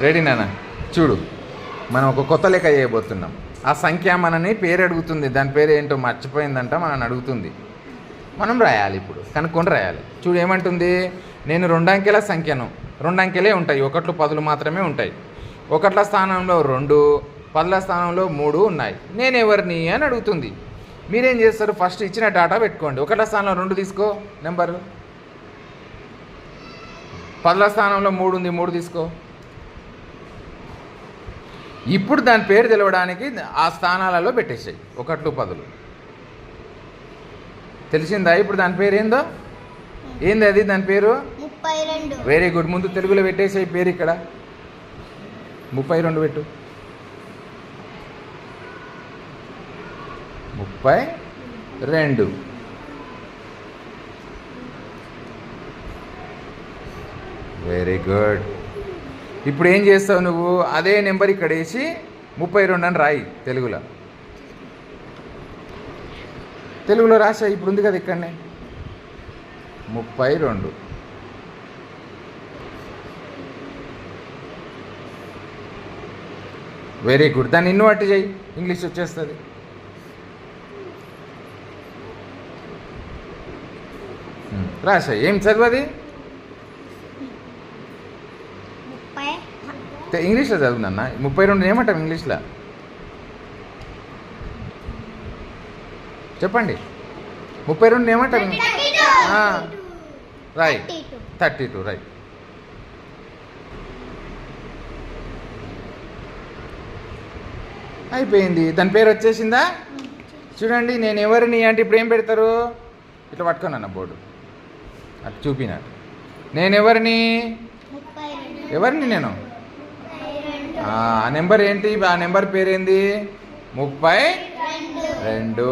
రెడీనా? చూడు, మనం ఒక కొత్త లెక్క చేయబోతున్నాం. ఆ సంఖ్య మనని పేరు అడుగుతుంది, దాని పేరు ఏంటో మర్చిపోయిందంట, మనని అడుగుతుంది. మనం రాయాలి, ఇప్పుడు కనుక్కొని రాయాలి. చూడు ఏమంటుంది, నేను 2 అంకెల సంఖ్యను, 2 అంకెలే ఉంటాయి, 1లు 10లు మాత్రమే ఉంటాయి. 1ల స్థానంలో 2, 10ల స్థానంలో 3 ఉన్నాయి. నేను ఎవరిని అని అడుగుతుంది. మీరేం చేస్తారు, ఫస్ట్ ఇచ్చిన డాటా పెట్టుకోండి. 1ల స్థానంలో 2 తీసుకో నెంబరు, 10ల స్థానంలో 3 ఉంది, 3 తీసుకో. ఇప్పుడు దాని పేరు తెలవడానికి ఆ స్థానాలలో పెట్టేసాయి 1లు 10లు. తెలిసిందా ఇప్పుడు దాని పేరు ఏందో? ఏంది అది దాని పేరు? 32. Very good. ముందు తెలుగులో పెట్టేసాయి పేరు, ఇక్కడ 32 పెట్టు. 32. Very good. ఇప్పుడు ఏం చేస్తావు నువ్వు, అదే నెంబర్ ఇక్కడ వేసి 32 అని రాయి తెలుగులో రాసా. ఇప్పుడు ఉంది కదా ఇక్కడనే 32. Very good. దాన్ని ఇన్వర్ట్ చేయి, ఇంగ్లీష్ వచ్చేస్తుంది. రాసా. ఏం చదువుది? ఇంగ్లీష్లో చదువునన్నా. 32 ఏమంటాం ఇంగ్లీష్లో? చెప్పండి. 32 ఏమంటాం? రైట్. 32 రైట్. అయిపోయింది. దాని పేరు వచ్చేసిందా? చూడండి, నేను ఎవరిని అంటే ఇప్పుడు ఏం పెడతారు, ఇట్లా పట్టుకున్నాను బోర్డు అటు చూపినట్టు. నేను ఎవరిని నేను ఆ నెంబర్ ఏంటి, ఆ నెంబర్ పేరేంది? 32.